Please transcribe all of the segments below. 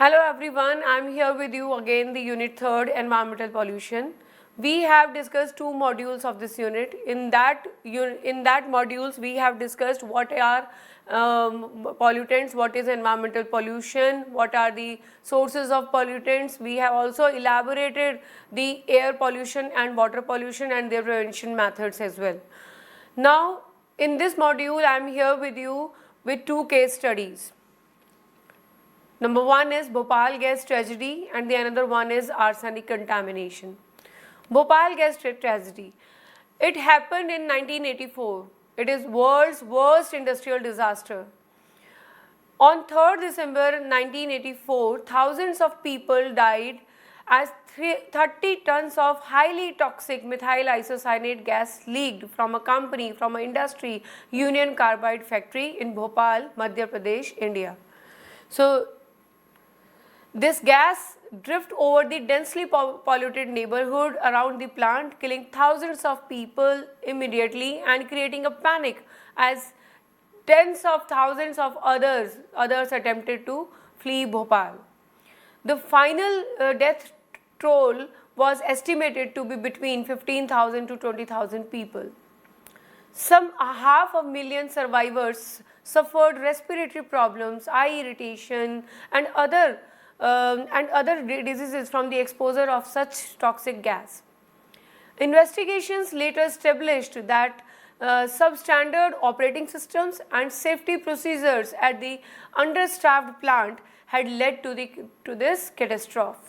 Hello everyone, I am here with you again the unit 3rd environmental pollution. We have discussed two modules of this unit. In that modules we have discussed what are pollutants, what is environmental pollution, what are the sources of pollutants. We have also elaborated the air pollution and water pollution and their prevention methods as well. Now in this module I am here with you with two case studies. Number one is Bhopal gas tragedy and the another one is arsenic contamination. Bhopal gas tragedy. It happened in 1984. It is world's worst industrial disaster. On 3rd December 1984, thousands of people died as 30 tons of highly toxic methyl isocyanate gas leaked from a company, from an industry, Union Carbide factory in Bhopal, Madhya Pradesh, India. So, this gas drifted over the densely polluted neighborhood around the plant, killing thousands of people immediately and creating a panic as tens of thousands of others attempted to flee Bhopal. The final death toll was estimated to be between 15,000 to 20,000 people. Some 500,000 survivors suffered respiratory problems, eye irritation and other diseases from the exposure of such toxic gas. Investigations later established that substandard operating systems and safety procedures at the understaffed plant had led to this catastrophe.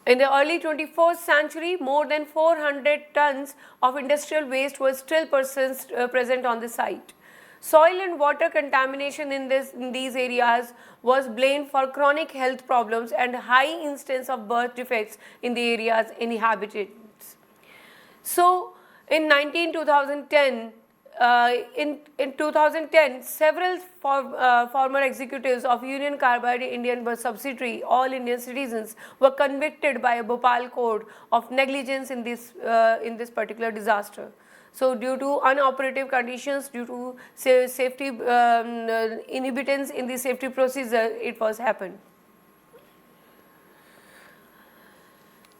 In the early 21st century, more than 400 tons of industrial waste was still present on the site. Soil and water contamination in these areas was blamed for chronic health problems and high incidence of birth defects in the area's inhabitants. So, in 2010, several former executives of Union Carbide Indian subsidiary, all Indian citizens, were convicted by a Bhopal court of negligence in this particular disaster. So, due to unoperative conditions, due to safety inhibitants in the safety procedure, it was happened.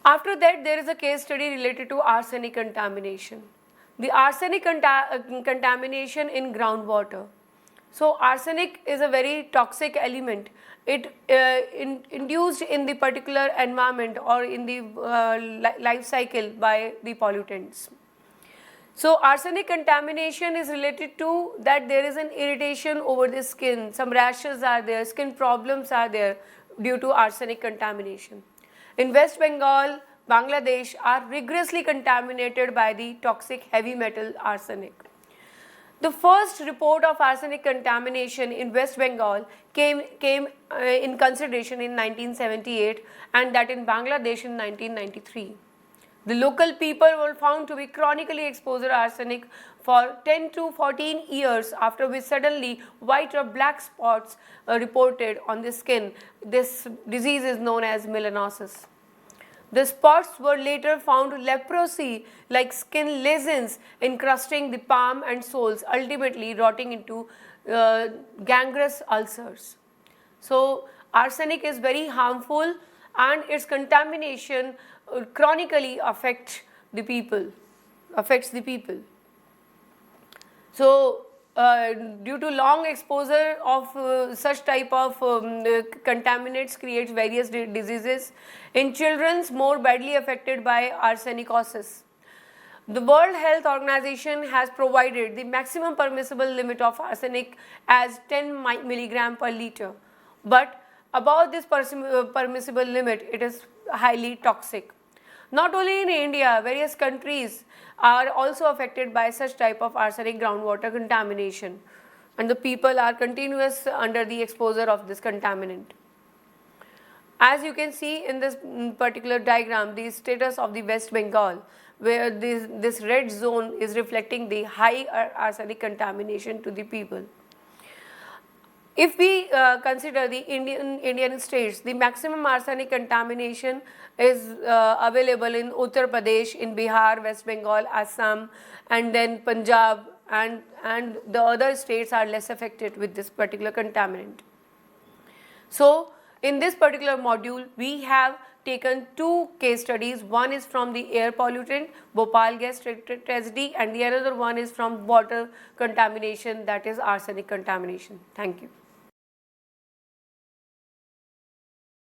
After that, there is a case study related to arsenic contamination. The arsenic contamination in groundwater. So, arsenic is a very toxic element. It induced in the particular environment or in the life cycle by the pollutants. So, arsenic contamination is related to that there is an irritation over the skin, some rashes are there, skin problems are there due to arsenic contamination. In West Bengal, Bangladesh are rigorously contaminated by the toxic heavy metal arsenic. The first report of arsenic contamination in West Bengal came in consideration in 1978 and that in Bangladesh in 1993. The local people were found to be chronically exposed to arsenic for 10 to 14 years, after which suddenly white or black spots reported on the skin. This disease is known as melanosis. The spots were later found leprosy like skin lesions encrusting the palm and soles, ultimately rotting into gangrenous ulcers. So, arsenic is very harmful and its contamination chronically affects the people. So, due to long exposure of such type of contaminants creates various diseases. In children, more badly affected by arsenicosis. The World Health Organization has provided the maximum permissible limit of arsenic as 10 milligram per liter. But above this permissible limit, it is highly toxic. Not only in India, various countries are also affected by such type of arsenic groundwater contamination and the people are continuous under the exposure of this contaminant. As you can see in this particular diagram, the status of the West Bengal, where this red zone is reflecting the high arsenic contamination to the people. If we consider the Indian states, the maximum arsenic contamination is available in Uttar Pradesh, in Bihar, West Bengal, Assam, and then Punjab, and the other states are less affected with this particular contaminant. So in this particular module, we have taken two case studies. One is from the air pollutant, Bhopal gas tragedy, and the another one is from water contamination, that is arsenic contamination. Thank you.